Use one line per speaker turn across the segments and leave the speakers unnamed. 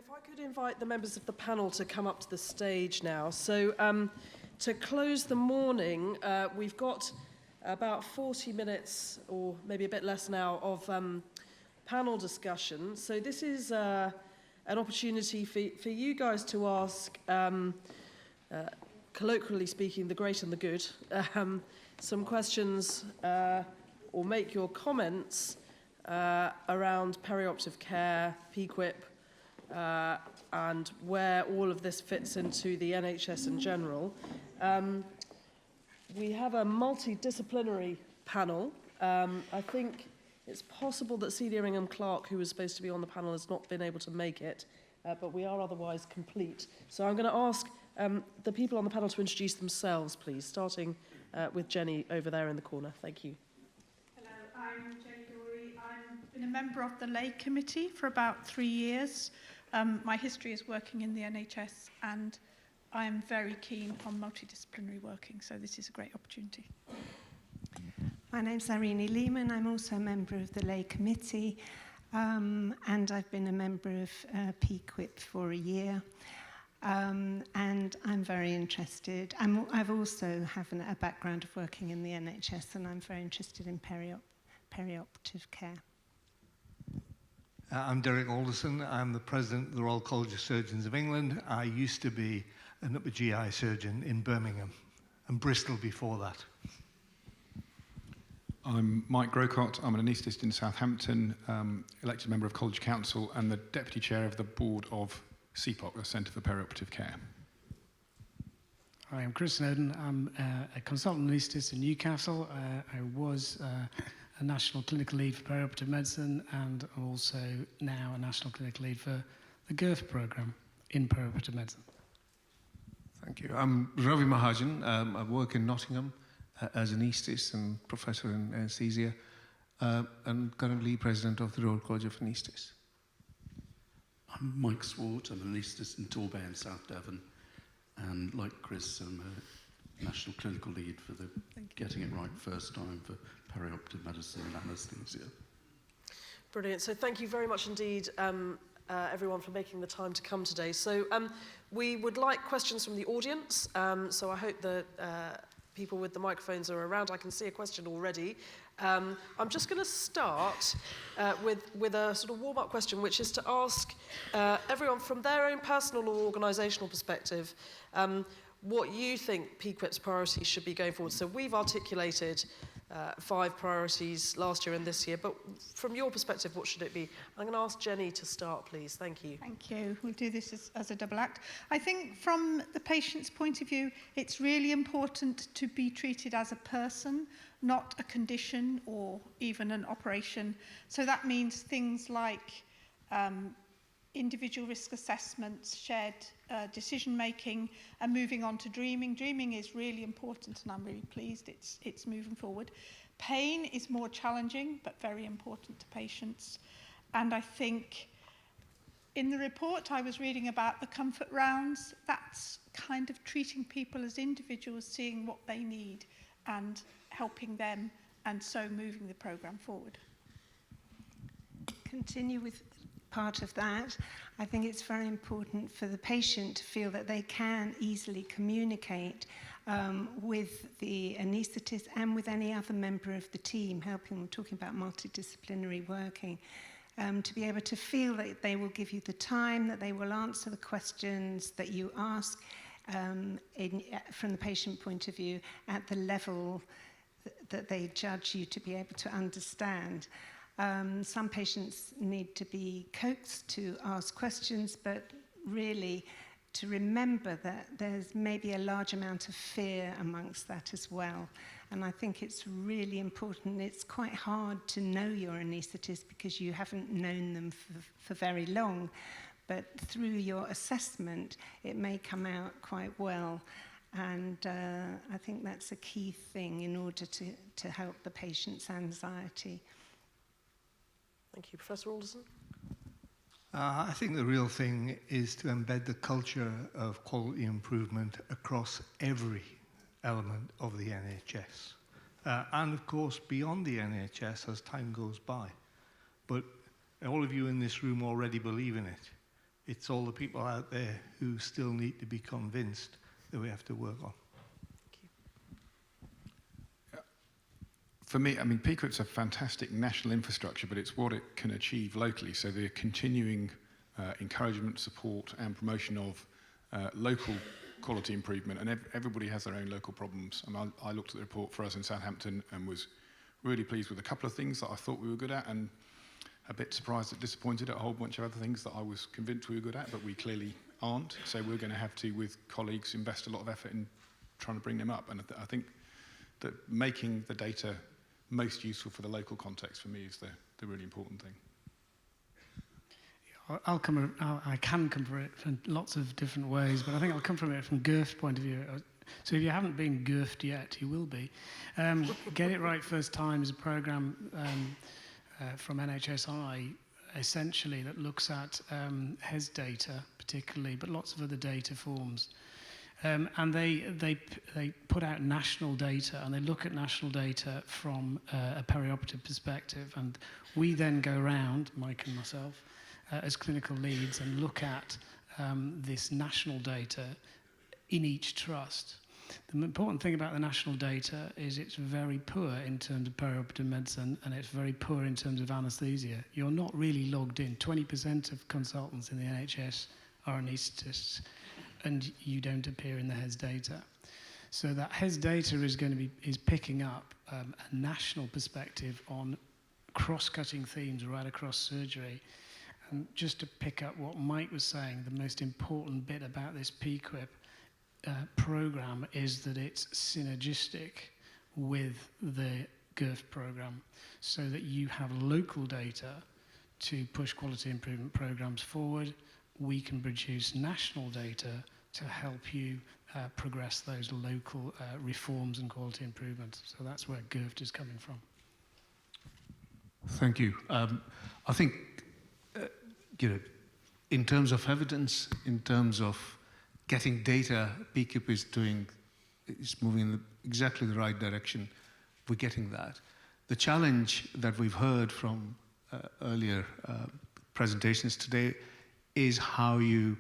If I could invite the members of the panel to come up to the stage now. So to close the morning, we've got about 40 minutes, or maybe a bit less now, of panel discussion. So this is an opportunity for you guys to ask, colloquially speaking, the great and the good, some questions or make your comments around perioperative care, PQIP, and where all of this fits into the NHS in general. We have a multidisciplinary panel. I think it's possible that Celia Ingham-Clark, who was supposed to be on the panel, has not been able to make it, but we are otherwise complete. So I'm going to ask the people on the panel to introduce themselves, please, starting with Jenny over there in the corner. Thank you.
Hello, I'm Jenny Dory. I've been a member of the Lay Committee for about 3 years. My history is working in the NHS, and I am very keen on multidisciplinary working, so this is a great opportunity.
My name's Irene Lehman. I'm also a member of the Lay Committee, and I've been a member of PQIP for a year. And I'm very interested. I've also have a background of working in the NHS, and I'm very interested in perioperative care.
I'm Derek Alderson. I'm the president of the Royal College of Surgeons of England. I used to be an upper GI surgeon in Birmingham and Bristol before that.
I'm Mike Grocott. I'm an anaesthetist in Southampton, elected member of College Council and the deputy chair of the board of CPOC, the Centre for Perioperative Care.
Hi, I'm Chris Snowden. I'm a consultant anaesthetist in Newcastle. I was a national clinical lead for perioperative medicine, and I'm also now a national clinical lead for the GIRF programme in perioperative medicine.
Thank you. I'm Ravi Mahajan. I work in Nottingham as an anaesthetist and professor in anaesthesia, and currently president of the Royal College of Anaesthetists.
I'm Mike Swart. I'm an anaesthetist in Torbay in South Devon, and like Chris, I'm a national clinical lead for the getting it right first time for perioperative medicine and anaesthesia.
Brilliant. So thank you very much indeed, everyone, for making the time to come today. So we would like questions from the audience. So I hope that people with the microphones are around. I can see a question already. I'm just going to start with a sort of warm-up question, which is to ask everyone from their own personal or organisational perspective what you think PQIP's priorities should be going forward. So we've articulated 5 priorities last year and this year, but from your perspective, what should it be? I'm going to ask Jenny to start, please. Thank you.
Thank you. We'll do this as a double act. I think from the patient's point of view, it's really important to be treated as a person, not a condition or even an operation. So that means things like individual risk assessments, shared decision-making, and moving on to dreaming. Dreaming is really important, and I'm really pleased it's moving forward. Pain is more challenging, but very important to patients. And I think in the report I was reading about the comfort rounds, that's kind of treating people as individuals, seeing what they need and helping them, and so moving the programme forward.
Continue with part of that. I think it's very important for the patient to feel that they can easily communicate with the anaesthetist and with any other member of the team, helping them, talking about multidisciplinary working, to be able to feel that they will give you the time, that they will answer the questions that you ask from the patient point of view at the level that they judge you to be able to understand. Some patients need to be coaxed to ask questions, but really to remember that there's maybe a large amount of fear amongst that as well. And I think it's really important. It's quite hard to know your anaesthetist because you haven't known them for very long, but through your assessment, it may come out quite well. And I think that's a key thing in order to help the patient's anxiety.
Thank you. Professor Alderson?
I think the real thing is to embed the culture of quality improvement across every element of the NHS. And of course, beyond the NHS as time goes by. But all of you in this room already believe in it. It's all the people out there who still need to be convinced that we have to work on.
For me, I mean, PQIP's a fantastic national infrastructure, but it's what it can achieve locally. So the continuing encouragement, support, and promotion of local quality improvement, and everybody has their own local problems. And I looked at the report for us in Southampton and was really pleased with a couple of things that I thought we were good at, and a bit surprised and disappointed at a whole bunch of other things that I was convinced we were good at, but we clearly aren't. So we're going to have to, with colleagues, invest a lot of effort in trying to bring them up. And I think that making the data most useful for the local context for me is the really important thing.
I can come from it in lots of different ways, but I think I'll come from it from GIRF's point of view. So if you haven't been GIRF'd yet, you will be. Get It Right First Time is a programme from NHSI, essentially, that looks at HES data particularly, but lots of other data forms. And they put out national data, and they look at national data from a perioperative perspective. And we then go around, Mike and myself, as clinical leads, and look at this national data in each trust. The important thing about the national data is it's very poor in terms of perioperative medicine, and it's very poor in terms of anaesthesia. You're not really logged in. 20% of consultants in the NHS are anaesthetists, and you don't appear in the HES data. So that HES data is picking up a national perspective on cross-cutting themes right across surgery. And just to pick up what Mike was saying, the most important bit about this PQIP program is that it's synergistic with the GIRF program, so that you have local data to push quality improvement programs forward. We can produce national data to help you progress those local reforms and quality improvements. So that's where GIRF is coming from.
Thank you. I think, in terms of evidence, in terms of getting data, PQIP is moving in exactly the right direction. We're getting that. The challenge that we've heard from earlier presentations today is how you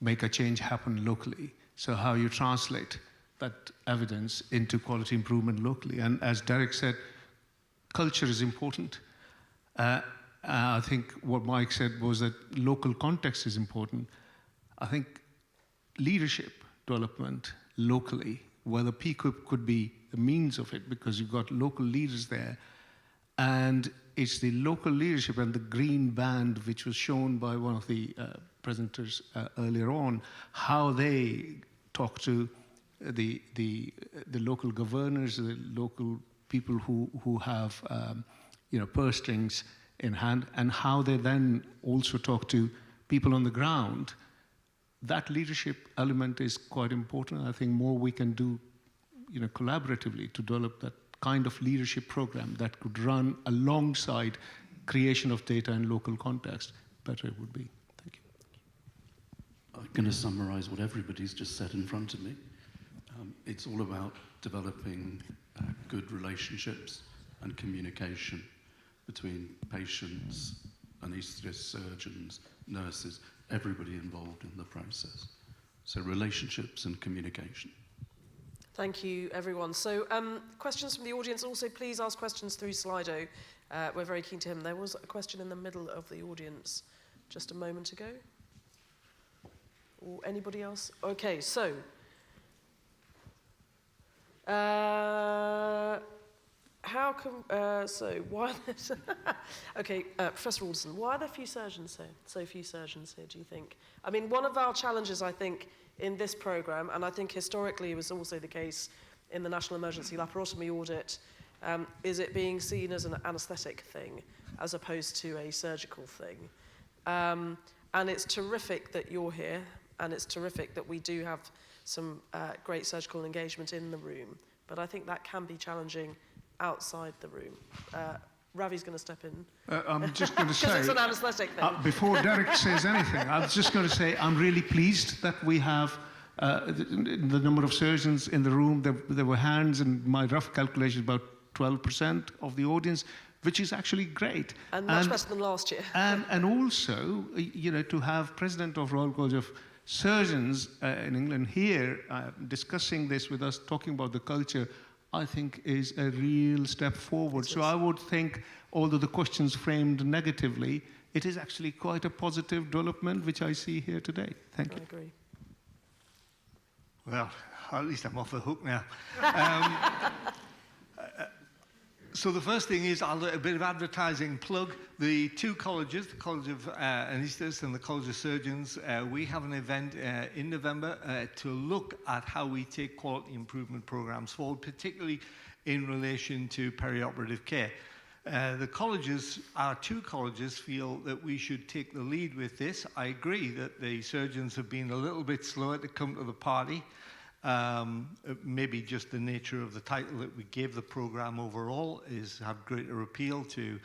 make a change happen locally. So how you translate that evidence into quality improvement locally. And as Derek said, culture is important. I think what Mike said was that local context is important. I think leadership development locally, whether PQIP could be the means of it, because you've got local leaders there, and it's the local leadership and the green band, which was shown by one of the presenters earlier on, how they talk to the local governors, the local people who have purse strings in hand, and how they then also talk to people on the ground. That leadership element is quite important. I think more we can do, collaboratively to develop that kind of leadership program that could run alongside creation of data in local context, better it would be. Thank you.
I'm going to summarize what everybody's just said in front of me. It's all about developing good relationships and communication between patients, anaesthetists, surgeons, nurses, everybody involved in the process. So relationships and communication.
Thank you, everyone. So questions from the audience. Also, please ask questions through Slido. We're very keen to hear them. There was a question in the middle of the audience just a moment ago. Or anybody else? Okay, so how come, why, okay, Professor Alderson, why are there so few surgeons here, do you think? I mean, one of our challenges, I think, in this programme, and I think historically it was also the case in the National Emergency Laparotomy Audit, is it being seen as an anaesthetic thing as opposed to a surgical thing. And it's terrific that you're here, and it's terrific that we do have some great surgical engagement in the room, but I think that can be challenging outside the room. Ravi's going to step in.
I'm just going to say,
because it's an anaesthetic thing.
Before Derek says anything, I was just going to say I'm really pleased that we have the number of surgeons in the room. There were hands, and my rough calculation about 12% of the audience. which is actually great.
And much better than last year.
And also, to have President of Royal College of Surgeons in England here discussing this with us, talking about the culture, I think is a real step forward. So I would think, although the question's framed negatively, it is actually quite a positive development, which I see here today. Thank you.
I agree.
Well, at least I'm off the hook now. So the first thing is, I'll do a bit of advertising plug. The two colleges, the College of Anaesthetists and the College of Surgeons, we have an event in November to look at how we take quality improvement programs forward, particularly in relation to perioperative care. The colleges, our two colleges, feel that we should take the lead with this. I agree that the surgeons have been a little bit slower to come to the party. Maybe just the nature of the title that we gave the program overall is have greater appeal to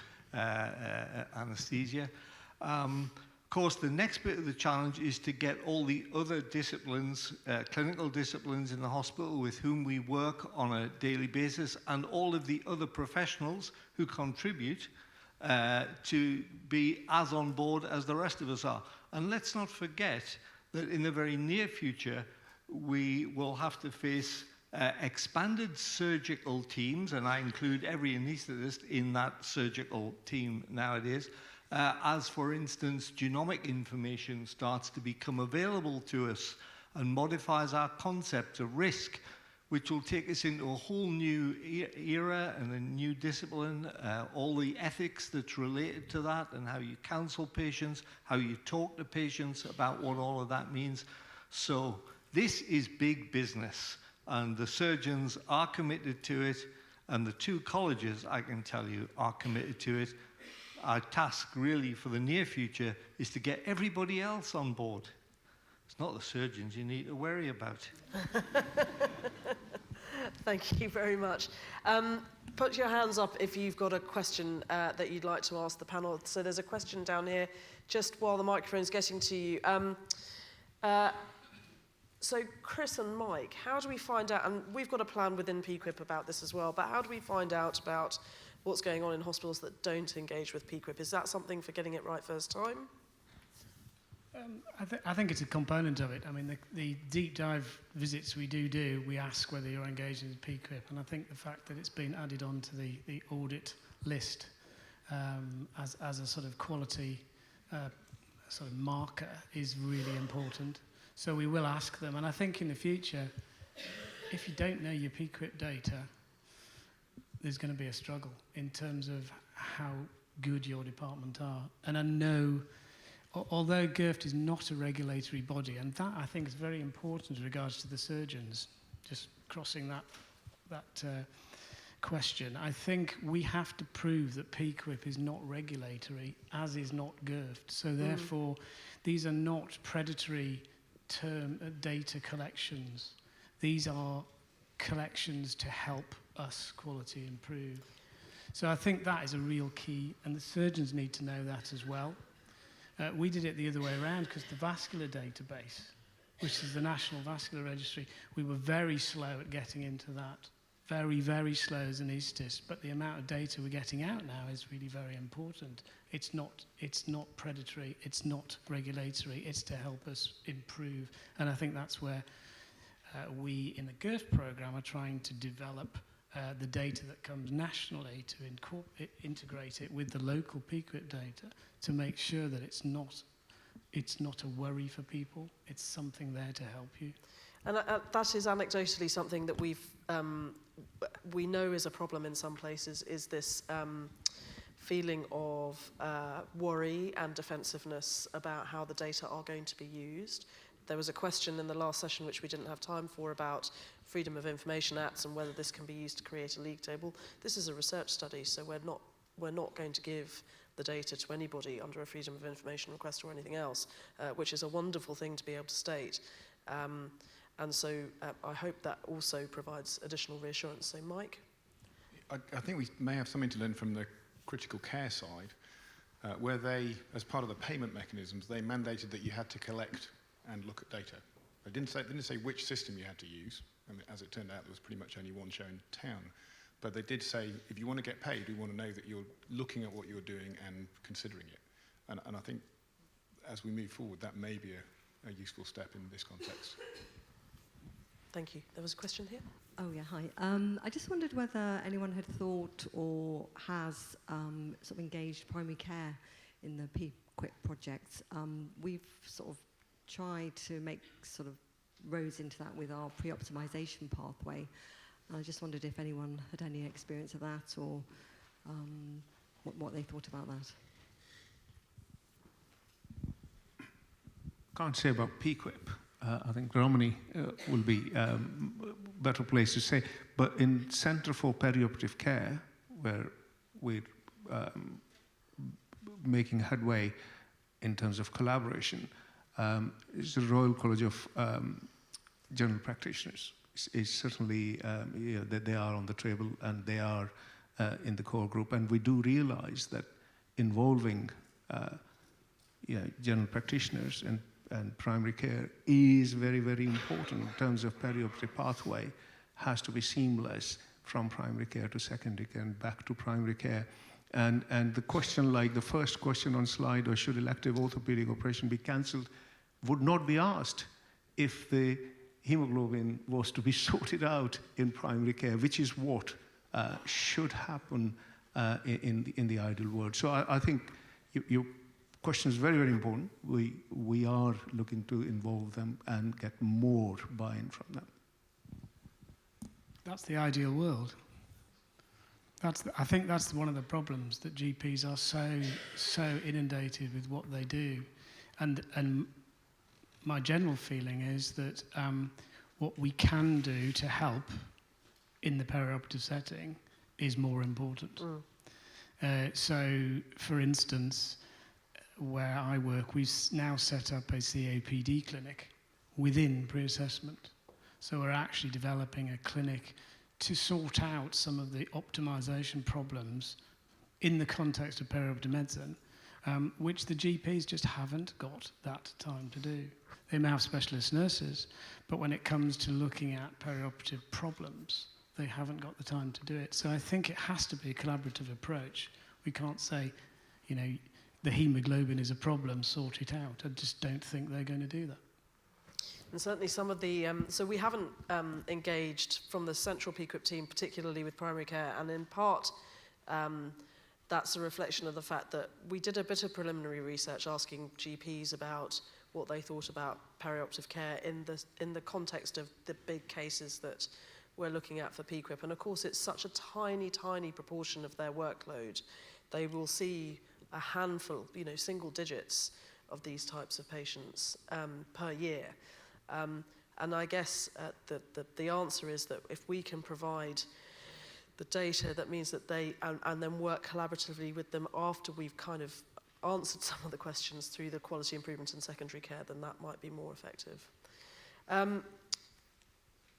anesthesia. Of course, the next bit of the challenge is to get all the other disciplines, clinical disciplines in the hospital with whom we work on a daily basis, and all of the other professionals who contribute to be as on board as the rest of us are. And let's not forget that in the very near future, we will have to face expanded surgical teams, and I include every anaesthetist in that surgical team nowadays, as, for instance, genomic information starts to become available to us and modifies our concept of risk, which will take us into a whole new era and a new discipline, all the ethics that's related to that and how you counsel patients, how you talk to patients about what all of that means. So this is big business, and the surgeons are committed to it, and the two colleges, I can tell you, are committed to it. Our task really for the near future is to get everybody else on board. It's not the surgeons you need to worry about.
Thank you very much. Put your hands up if you've got a question that you'd like to ask the panel. So there's a question down here, just while the microphone's getting to you. So Chris and Mike, how do we find out, and we've got a plan within PQIP about this as well, but how do we find out about what's going on in hospitals that don't engage with PQIP? Is that something for getting it right first time?
I think it's a component of it. I mean, the deep dive visits we do, we ask whether you're engaged with PQIP, and I think the fact that it's been added onto the audit list as a sort of quality sort of marker is really important. So we will ask them, and I think in the future, if you don't know your PQIP data, there's going to be a struggle in terms of how good your department are. And I know, although GIRFT is not a regulatory body, and that I think is very important in regards to the surgeons, just crossing that question, I think we have to prove that PQIP is not regulatory, as is not GIRFT. So therefore, these are not predatory data collections. These are collections to help us quality improve. So I think that is a real key, and the surgeons need to know that as well. We did it the other way around because the vascular database, which is the National Vascular Registry, we were very slow at getting into that. Very, very slow as anaesthetists, but the amount of data we're getting out now is really very important. It's not predatory, it's not regulatory, it's to help us improve. And I think that's where we in the GIRFT program are trying to develop the data that comes nationally to integrate it with the local PQIP data to make sure that it's not a worry for people, it's something there to help you.
And that is anecdotally something that we know is a problem in some places, is this feeling of worry and defensiveness about how the data are going to be used. There was a question in the last session which we didn't have time for about Freedom of Information Acts and whether this can be used to create a league table. This is a research study, so we're not going to give the data to anybody under a Freedom of Information request or anything else, which is a wonderful thing to be able to state. And so I hope that also provides additional reassurance. So Mike?
I think we may have something to learn from the critical care side, where they, as part of the payment mechanisms, they mandated that you had to collect and look at data. They didn't say which system you had to use, and as it turned out, there was pretty much only one show in town. But they did say, if you want to get paid, we want to know that you're looking at what you're doing and considering it. And I think as we move forward, that may be a useful step in this context.
Thank you. There was a question here.
Oh, yeah, hi. I just wondered whether anyone had thought or has sort of engaged primary care in the PQIP project. We've sort of tried to make sort of roads into that with our pre-optimization pathway. I just wondered if anyone had any experience of that or what they thought about that.
Can't say about PQIP. I think Romani will be a better place to say. But in Centre for Perioperative Care, where we're making headway in terms of collaboration, is the Royal College of General Practitioners. Is certainly that they are on the table and they are in the core group. And we do realize that involving general practitioners and primary care is very, very important in terms of perioperative pathway. Has to be seamless from primary care to secondary care and back to primary care. And the question, like the first question on slide, or should elective orthopedic operation be cancelled, would not be asked if the hemoglobin was to be sorted out in primary care, which is what should happen in the ideal world. So I think your question is very, very important. We are looking to involve them and get more buy-in from them.
That's the ideal world. I think that's one of the problems, that GPs are so inundated with what they do, and my general feeling is that what we can do to help in the perioperative setting is more important. So, for instance, where I work, we've now set up a COPD clinic within pre-assessment. So we're actually developing a clinic to sort out some of the optimization problems in the context of perioperative medicine, which the GPs just haven't got that time to do. They may have specialist nurses, but when it comes to looking at perioperative problems, they haven't got the time to do it. So I think it has to be a collaborative approach. We can't say, the hemoglobin is a problem, sort it out. I just don't think they're going to do that.
And certainly some of the, so we haven't engaged from the central PQIP team, particularly with primary care, and in part that's a reflection of the fact that we did a bit of preliminary research asking GPs about what they thought about perioperative care in the context of the big cases that we're looking at for PQIP. And of course it's such a tiny, tiny proportion of their workload. They will see a handful, single digits of these types of patients per year. And I guess the answer is that if we can provide the data, that means that they, and then work collaboratively with them after we've kind of answered some of the questions through the quality improvement in secondary care, then that might be more effective.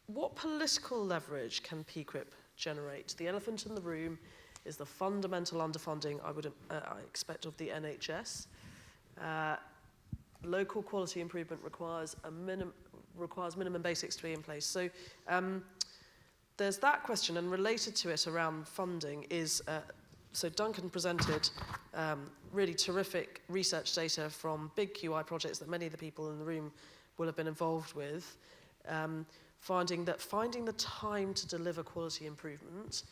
What political leverage can PQIP generate? The elephant in the room is the fundamental underfunding, I expect, of the NHS. Local quality improvement requires minimum basics to be in place. So there's that question, and related to it around funding is, so Duncan presented really terrific research data from big QI projects that many of the people in the room will have been involved with, finding the time to deliver quality improvement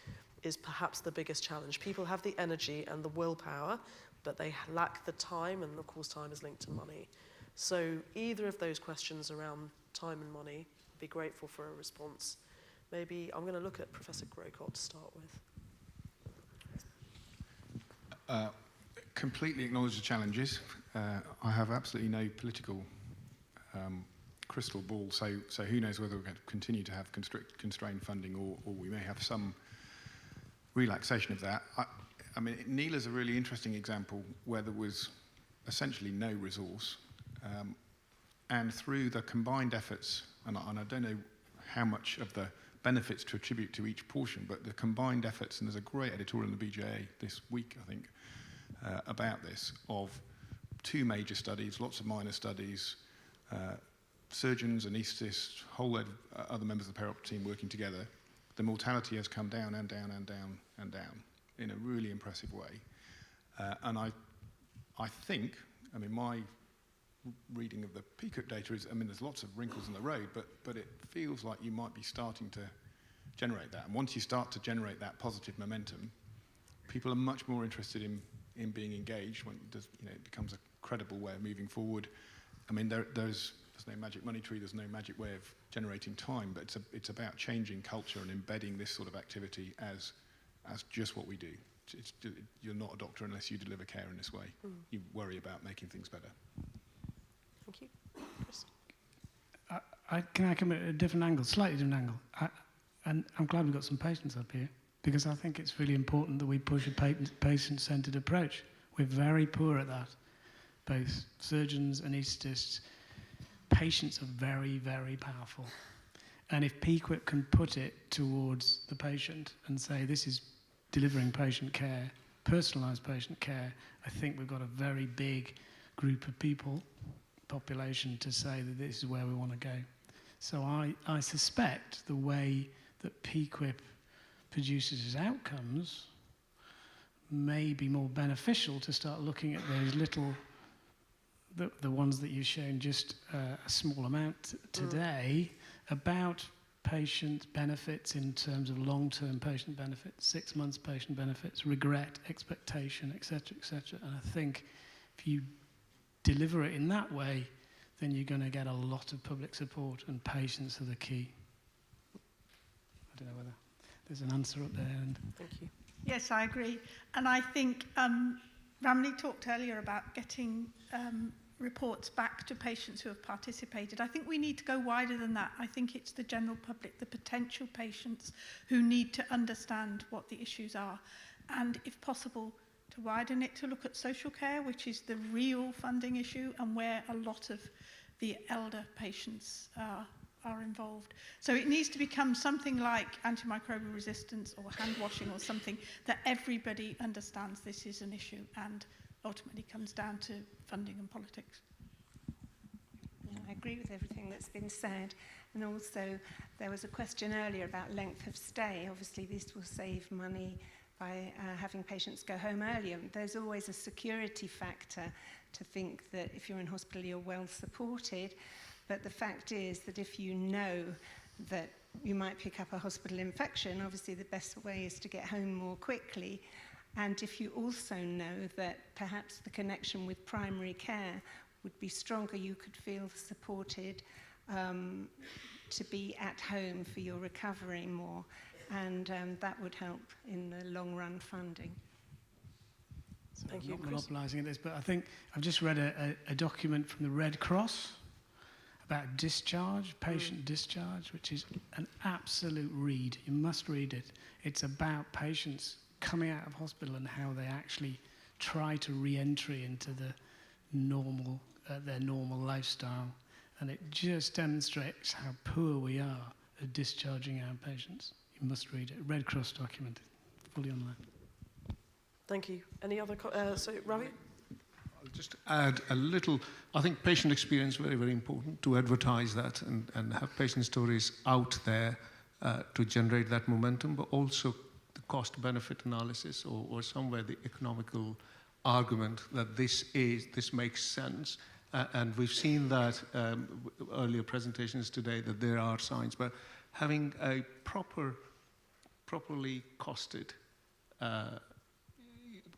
is perhaps the biggest challenge. People have the energy and the willpower, but they lack the time, and of course time is linked to money. So either of those questions around time and money, I'd be grateful for a response. Maybe I'm going to look at Professor Grocott to start with.
Completely acknowledge the challenges. I have absolutely no political crystal ball, so who knows whether we're going to continue to have constrained funding or we may have some relaxation of that. I mean, Neela's a really interesting example where there was essentially no resource, and through the combined efforts, and I don't know how much of the benefits to attribute to each portion, but the combined efforts, and there's a great editorial in the BJA this week, I think, about this, of 2 major studies, lots of minor studies, surgeons, anaesthetists, whole load of other members of the perioperative team working together, the mortality has come down and down and down and down in a really impressive way. And I think, I mean, my reading of the PQIP data is, I mean, there's lots of wrinkles in the road, but it feels like you might be starting to generate that. And once you start to generate that positive momentum, people are much more interested in being engaged when it becomes a credible way of moving forward. I mean, there's no magic money tree, there's no magic way of generating time, but it's about changing culture and embedding this sort of activity as just what we do. You're not a doctor unless you deliver care in this way. You worry about making things better.
Thank you. Chris?
Can I come at a different angle, slightly different angle? And I'm glad we've got some patients up here, because I think it's really important that we push a patient-centred approach. We're very poor at that. Both surgeons, anaesthetists, patients are very, very powerful. And if PQIP can put it towards the patient and say, this is delivering patient care, personalised patient care, I think we've got a very big group of people, population, to say that this is where we want to go. So I suspect the way that PQIP produces its outcomes may be more beneficial to start looking at those little, the ones that you've shown just a small amount today, about patient benefits in terms of long-term patient benefits, 6 months patient benefits, regret, expectation, etc., etc. And I think if you deliver it in that way, then you're going to get a lot of public support, and patients are the key. I don't know whether there's an answer up there. And
Thank you.
Yes, I agree. And I think Ramli talked earlier about getting reports back to patients who have participated. I think we need to go wider than that. I think it's the general public, the potential patients, who need to understand what the issues are. And if possible, to widen it to look at social care, which is the real funding issue and where a lot of the elder patients are involved. So it needs to become something like antimicrobial resistance or hand washing or something that everybody understands this is an issue and ultimately comes down to funding and politics.
Yeah, I agree with everything that's been said. And also, there was a question earlier about length of stay. Obviously, this will save money by having patients go home earlier. There's always a security factor to think that if you're in hospital, you're well supported. But the fact is that if you know that you might pick up a hospital infection, obviously the best way is to get home more quickly. And if you also know that perhaps the connection with primary care would be stronger, you could feel supported to be at home for your recovery more. And that would help in the long run funding.
so
Thank
I'm
you,
not
Chris.
monopolising this, but I think I've just read a document from the Red Cross about discharge, patient discharge, which is an absolute read. You must read it. It's about patients coming out of hospital and how they actually try to re-entry into the normal, their normal lifestyle. And it just demonstrates how poor we are at discharging our patients. You must read it. Red Cross document, fully online.
Thank you. Any other so Ravi?
I'll just add a little. I think patient experience very, very important to advertise that and have patient stories out there to generate that momentum, but also the cost-benefit analysis or somewhere the economical argument that this makes sense. And we've seen that earlier presentations today that there are signs, but having a properly costed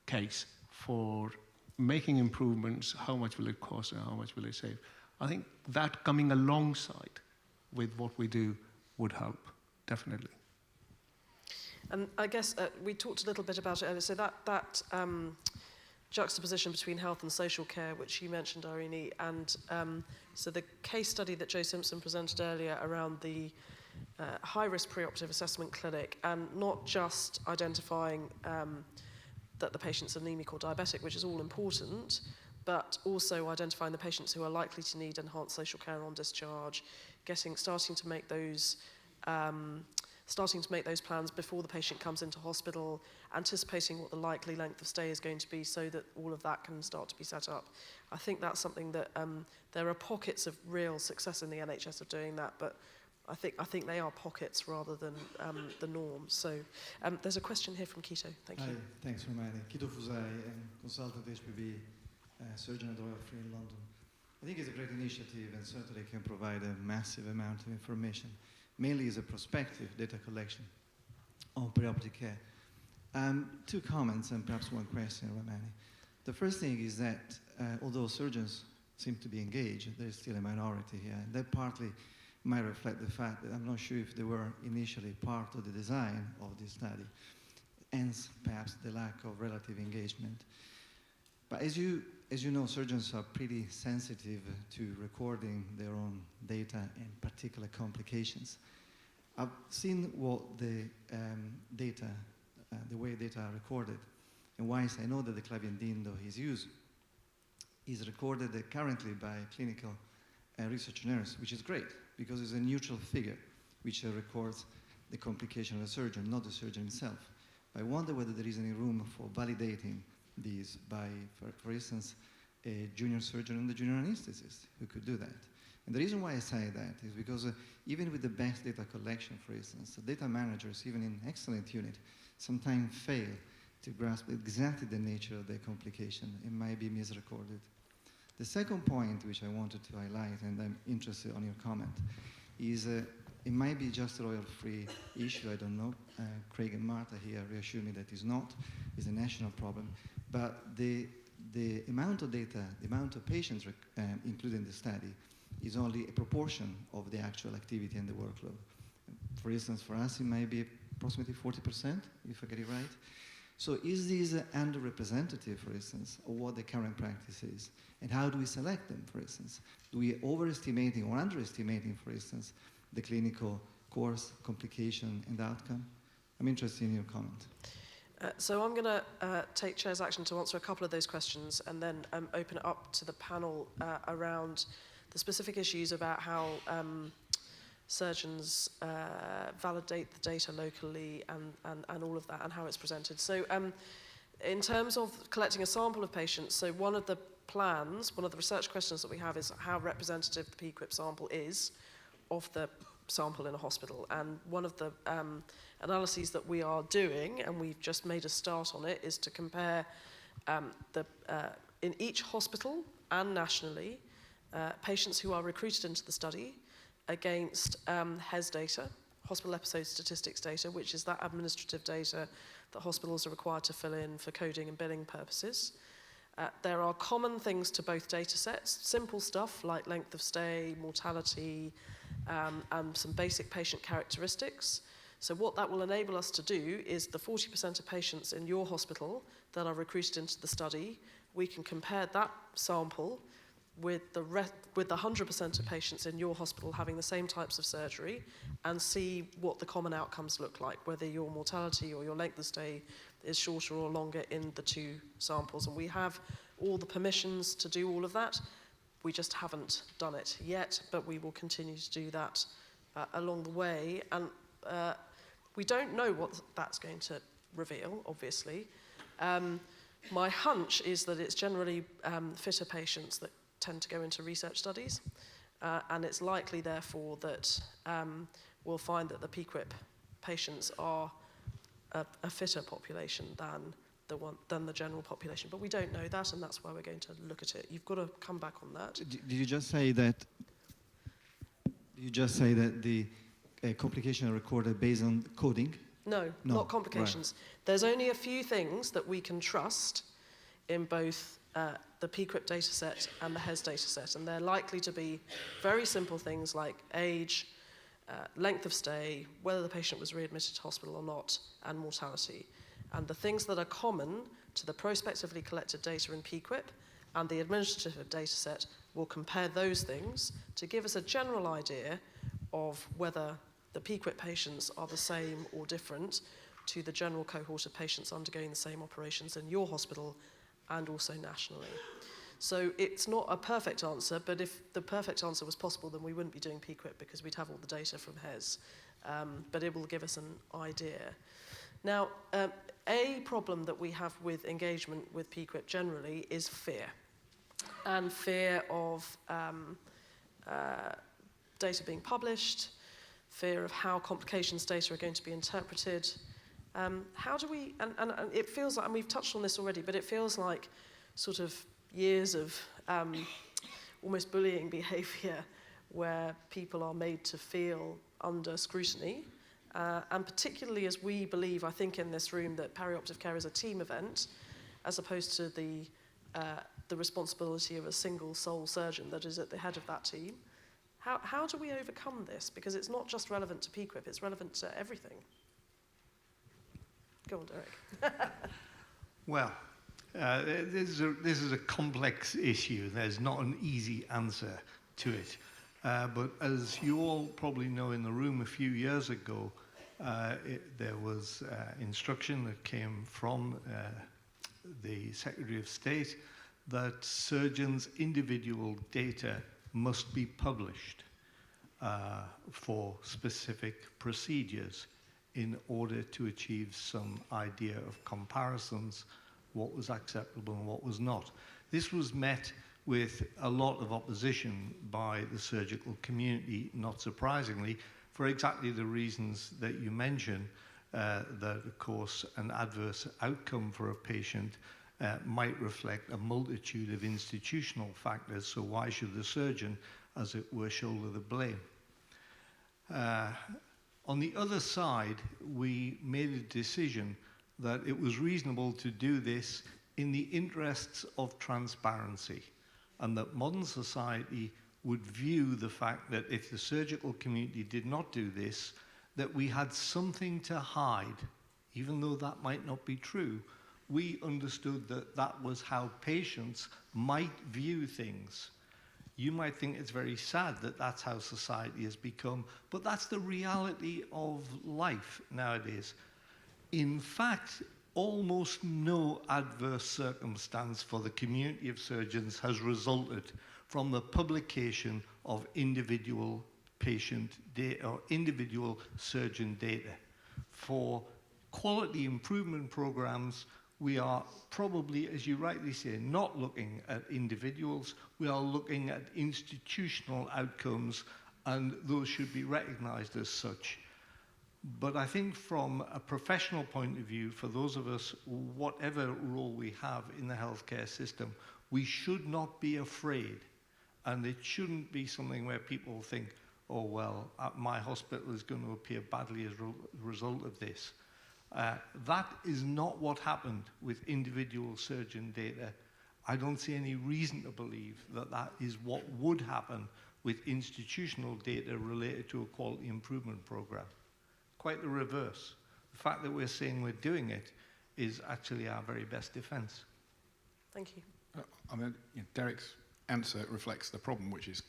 case for making improvements, how much will it cost and how much will it save? I think that coming alongside with what we do would help, definitely.
And I guess we talked a little bit about it earlier. So that juxtaposition between health and social care, which you mentioned, Irene, and so the case study that Joe Simpson presented earlier around the high-risk preoperative assessment clinic, and not just identifying that the patient's anemic or diabetic, which is all important, but also identifying the patients who are likely to need enhanced social care on discharge, starting to make those plans before the patient comes into hospital, anticipating what the likely length of stay is going to be so that all of that can start to be set up. I think that's something that there are pockets of real success in the NHS of doing that, but I think they are pockets rather than the norm. So there's a question here from Quito. Thank you.
Hi, thanks for inviting. Quito Fuzai, consultant HPV surgeon at Royal Free in London. I think it's a great initiative and certainly can provide a massive amount of information, mainly as a prospective data collection on perioperative care. 2 comments and perhaps 1 question, Romani. The first thing is that although surgeons seem to be engaged, there's still a minority here. And that partly might reflect the fact that I'm not sure if they were initially part of the design of this study, hence perhaps the lack of relative engagement. But as you know, surgeons are pretty sensitive to recording their own data and particular complications. I've seen what the way data are recorded, and whilst I know that the Claviendindo is used is recorded currently by clinical research nurse, which is great because it's a neutral figure which records the complication of the surgeon, not the surgeon himself. But I wonder whether there is any room for validating these by, for instance, a junior surgeon and a junior anesthetist who could do that. And the reason why I say that is because even with the best data collection, for instance, the data managers, even in excellent unit, sometimes fail to grasp exactly the nature of the complication. It might be misrecorded. The second point which I wanted to highlight, and I'm interested on your comment, is it might be just a Royal Free issue, I don't know. Craig and Martha here reassure me that it's not. It's a national problem. But the amount of data, the amount of patients included in the study is only a proportion of the actual activity and the workload. For instance, for us, it might be approximately 40%, if I get it right. So is this underrepresentative, for instance, of what the current practice is? And how do we select them, for instance? Do we overestimating or underestimating, for instance, the clinical course, complication, and outcome? I'm interested in your comment.
So I'm going to take Chair's action to answer a couple of those questions and then open it up to the panel around the specific issues about how surgeons validate the data locally and all of that and how it's presented. So in terms of collecting a sample of patients, so one of the research questions that we have is how representative the PQIP sample is of the sample in a hospital. And one of the analyses that we are doing, and we've just made a start on it, is to compare in each hospital and nationally patients who are recruited into the study against HES data, hospital episode statistics data, which is that administrative data that hospitals are required to fill in for coding and billing purposes. There are common things to both data sets, simple stuff like length of stay, mortality, and some basic patient characteristics. So what that will enable us to do is the 40% of patients in your hospital that are recruited into the study, we can compare that sample with the 100% of patients in your hospital having the same types of surgery and see what the common outcomes look like, whether your mortality or your length of stay is shorter or longer in the 2 samples. And we have all the permissions to do all of that. We just haven't done it yet, but we will continue to do that along the way. And we don't know what that's going to reveal, obviously. My hunch is that it's generally fitter patients that tend to go into research studies, and it's likely, therefore, that we'll find that the PQIP patients are a fitter population than the general population. But we don't know that, and that's why we're going to look at it. You've got to come back on that.
Did you just say that? The complications are recorded based on coding?
No, not complications. Right. There's only a few things that we can trust in both the PQIP dataset and the HES dataset, and they're likely to be very simple things like age, length of stay, whether the patient was readmitted to hospital or not, and mortality. And the things that are common to the prospectively collected data in PQIP and the administrative dataset will compare those things to give us a general idea of whether the PQIP patients are the same or different to the general cohort of patients undergoing the same operations in your hospital and also nationally. So it's not a perfect answer, but if the perfect answer was possible, then we wouldn't be doing PQIP because we'd have all the data from HES. But it will give us an idea. Now, a problem that we have with engagement with PQIP generally is fear. And fear of data being published, fear of how complications data are going to be interpreted. How do we, and it feels like, and we've touched on this already, but it feels like sort of years of almost bullying behaviour where people are made to feel under scrutiny. And particularly as we believe, I think in this room, that perioperative care is a team event, as opposed to the responsibility of a single sole surgeon that is at the head of that team. How do we overcome this? Because it's not just relevant to PQIP, it's relevant to everything. Go on, Derek.
Well, this is a complex issue. There's not an easy answer to it. But as you all probably know in the room, a few years ago, there was instruction that came from the Secretary of State that surgeons' individual data must be published for specific procedures in order to achieve some idea of comparisons, what was acceptable and what was not. This was met with a lot of opposition by the surgical community, not surprisingly, for exactly the reasons that you mentioned, that of course an adverse outcome for a patient might reflect a multitude of institutional factors, so why should the surgeon, as it were, shoulder the blame? On the other side, we made a decision that it was reasonable to do this in the interests of transparency, and that modern society would view the fact that if the surgical community did not do this, that we had something to hide, even though that might not be true. We understood that that was how patients might view things. You might think it's very sad that that's how society has become, but that's the reality of life nowadays. In fact, almost no adverse circumstance for the community of surgeons has resulted from the publication of individual patient data or individual surgeon data. For quality improvement programs, we are probably, as you rightly say, not looking at individuals, we are looking at institutional outcomes, and those should be recognized as such. But I think from a professional point of view, for those of us, whatever role we have in the healthcare system, we should not be afraid. And it shouldn't be something where people think, oh, well, my hospital is going to appear badly as a result of this. That is not what happened with individual surgeon data. I don't see any reason to believe that that is what would happen with institutional data related to a quality improvement program. Quite the reverse. The fact that we're saying we're doing it is actually our very best defense.
Thank you.
I mean, Derek's answer reflects the problem, which is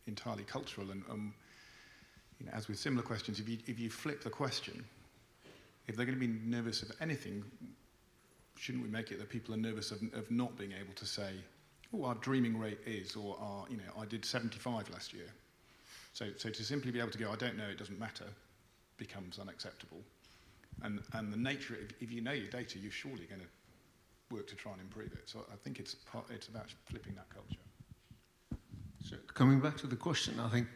entirely cultural. And as with similar questions, if you flip the question, if they're going to be nervous of anything, shouldn't we make it that people are nervous of not being able to say, oh, our dreaming rate is, or our, I did 75 last year. So to simply be able to go, I don't know, it doesn't matter, becomes unacceptable. And the nature, if you know your data, you're surely going to work to try and improve it. So I think it's about flipping that culture.
So coming back to the question, I think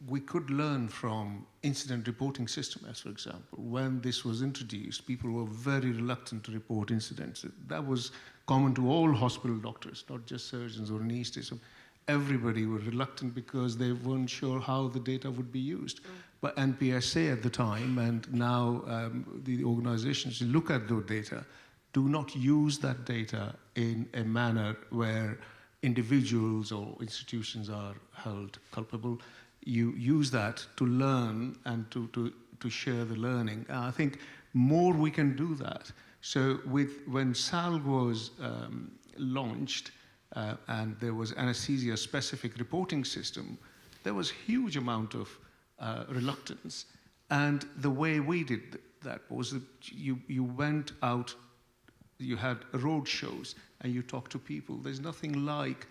we could learn from incident reporting system, as for example. When this was introduced, people were very reluctant to report incidents. That was common to all hospital doctors, not just surgeons or anesthetists. Everybody were reluctant because they weren't sure how the data would be used. But NPSA at the time, and now the organizations who look at those data, do not use that data in a manner where individuals or institutions are held culpable. You use that to learn and to share the learning. And I think more we can do that. So when SALG was launched and there was anesthesia-specific reporting system, there was huge amount of reluctance. And the way we did that was that you went out, you had road shows, and you talked to people. There's nothing like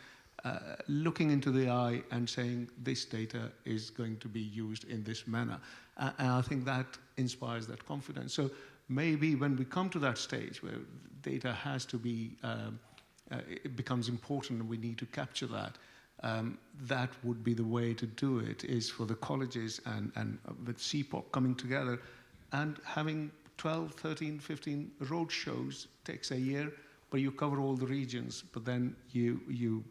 looking into the eye and saying this data is going to be used in this manner. And I think that inspires that confidence. So maybe when we come to that stage where data has to be, it becomes important and we need to capture that, that would be the way to do it, is for the colleges and with CPOC coming together and having 12, 13, 15 road shows. Takes a year, but you cover all the regions, but then you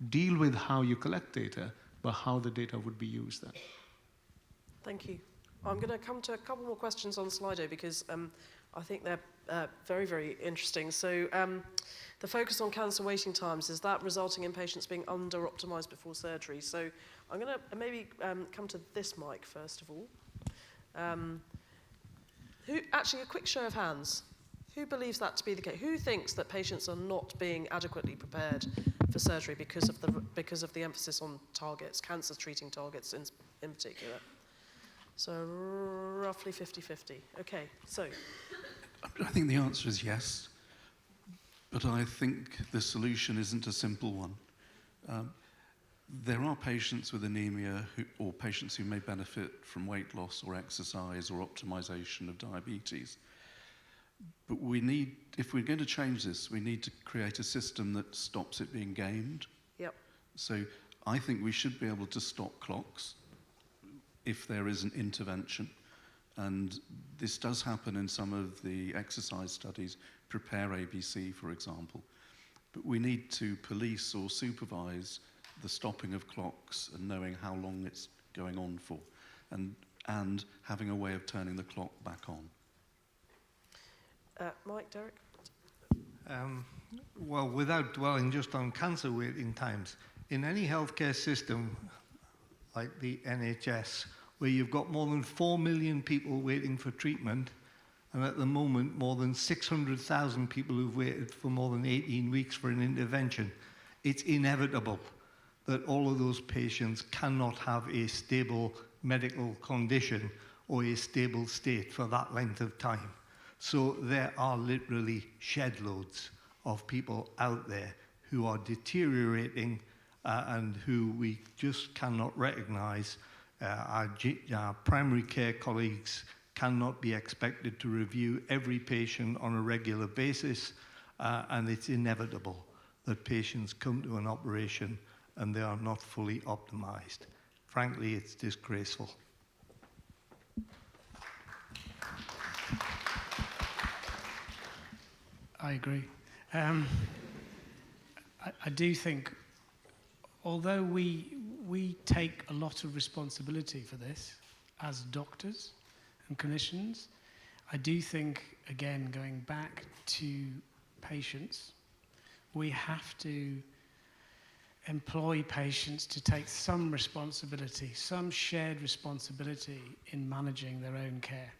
deal with how you collect data, but how the data would be used then.
Thank you. I'm going to come to a couple more questions on Slido because I think they're very, very interesting. So the focus on cancer waiting times, is that resulting in patients being under-optimized before surgery? So I'm going to maybe come to this mic first of all. Actually, a quick show of hands. Who believes that to be the case? Who thinks that patients are not being adequately prepared for surgery because of the emphasis on targets, cancer treating targets in particular? So roughly 50-50. Okay, so.
I think the answer is yes, but I think the solution isn't a simple one. There are patients with anemia or patients who may benefit from weight loss or exercise or optimization of diabetes. But we need, if we're going to change this, we need to create a system that stops it being gamed.
Yep.
So I think we should be able to stop clocks if there is an intervention. And this does happen in some of the exercise studies, Prepare ABC, for example. But we need to police or supervise the stopping of clocks and knowing how long it's going on for, and having a way of turning the clock back on.
Mike, Derek?
Well, without dwelling just on cancer waiting times, in any healthcare system like the NHS, where you've got more than 4 million people waiting for treatment, and at the moment more than 600,000 people who've waited for more than 18 weeks for an intervention, it's inevitable that all of those patients cannot have a stable medical condition or a stable state for that length of time. So there are literally shed loads of people out there who are deteriorating and who we just cannot recognize. Our primary care colleagues cannot be expected to review every patient on a regular basis, and it's inevitable that patients come to an operation and they are not fully optimized. Frankly, it's disgraceful.
I agree. I do think, although we take a lot of responsibility for this as doctors and clinicians, I do think, again, going back to patients, we have to employ patients to take some responsibility, some shared responsibility in managing their own care.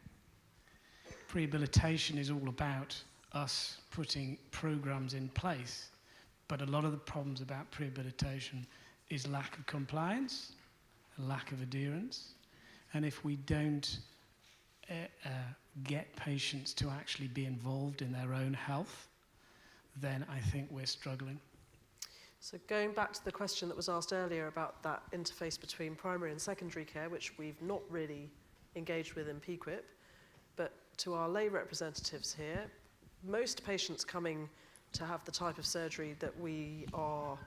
Rehabilitation is all about us putting programs in place, but a lot of the problems about rehabilitation is lack of compliance, lack of adherence, and if we don't get patients to actually be involved in their own health, then I think we're struggling.
So going back to the question that was asked earlier about that interface between primary and secondary care, which we've not really engaged with in PQIP, but to our lay representatives here, most patients coming to have the type of surgery that we are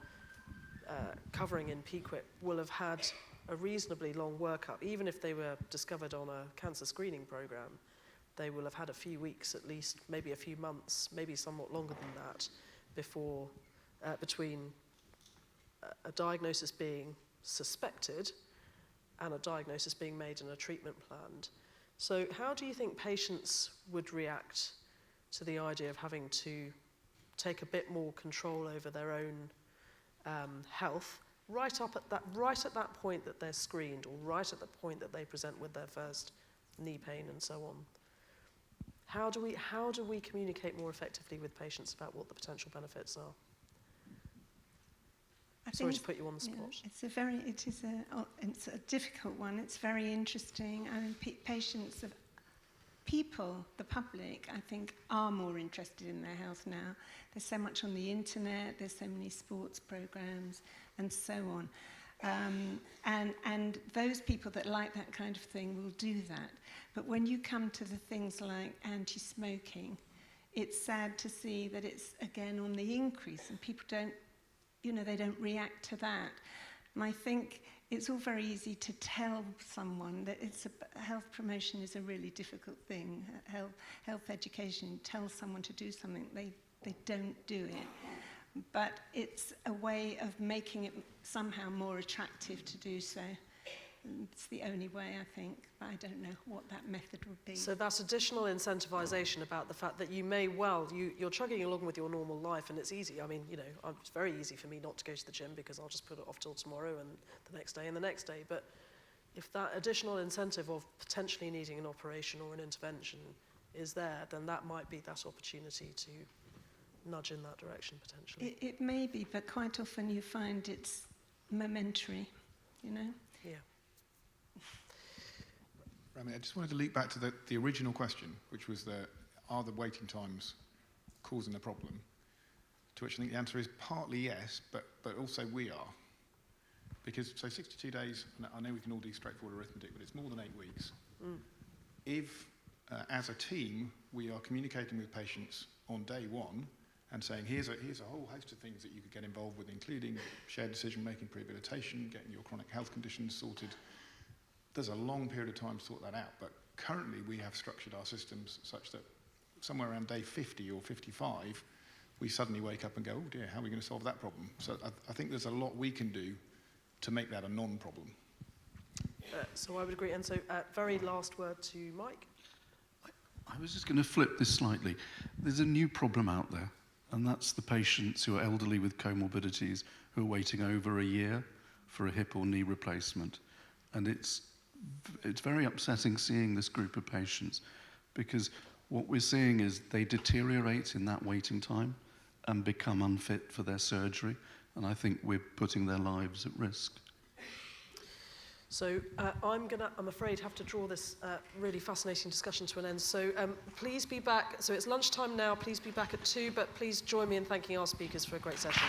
covering in PQIP will have had a reasonably long workup. Even if they were discovered on a cancer screening program, they will have had a few weeks at least, maybe a few months, maybe somewhat longer than that, before between a diagnosis being suspected and a diagnosis being made and a treatment planned. So how do you think patients would react to the idea of having to take a bit more control over their own health right at that point that they're screened, or right at the point that they present with their first knee pain and so on? How do we communicate more effectively with patients about what the potential benefits are? Sorry to put you on the spot.
Yeah, it's a difficult one. It's very interesting. I mean, people, the public, I think, are more interested in their health now. There's so much on the internet, there's so many sports programs, and so on. And those people that like that kind of thing will do that. But when you come to the things like anti-smoking, it's sad to see that it's, again, on the increase, and people don't they don't react to that. And I think it's all very easy to tell someone that health promotion is a really difficult thing. Health education, tell someone to do something, they don't do it. But it's a way of making it somehow more attractive to do so. It's the only way, I think, but I don't know what that method would be.
So that additional incentivization about the fact that you may you're chugging along with your normal life and it's easy. I mean, it's very easy for me not to go to the gym because I'll just put it off till tomorrow and the next day and the next day. But if that additional incentive of potentially needing an operation or an intervention is there, then that might be that opportunity to nudge in that direction potentially.
It may be, but quite often you find it's momentary,
Yeah.
I just wanted to leap back to the original question, which was are the waiting times causing a problem? To which I think the answer is partly yes, but also we are. Because, 62 days, and I know we can all do straightforward arithmetic, but it's more than 8 weeks.
Mm.
If, as a team, we are communicating with patients on day one and saying, here's a whole host of things that you could get involved with, including shared decision-making, rehabilitation, getting your chronic health conditions sorted, there's a long period of time to sort that out, but currently we have structured our systems such that somewhere around day 50 or 55, we suddenly wake up and go, oh dear, how are we going to solve that problem? So I think there's a lot we can do to make that a non-problem.
So I would agree. And so very last word to Mike.
I was just going to flip this slightly. There's a new problem out there, and that's the patients who are elderly with comorbidities who are waiting over a year for a hip or knee replacement. And it's very upsetting seeing this group of patients because what we're seeing is they deteriorate in that waiting time and become unfit for their surgery. And I think we're putting their lives at risk.
So I'm afraid, have to draw this really fascinating discussion to an end. So please be back. So it's lunchtime now. Please be back at 2, but please join me in thanking our speakers for a great session.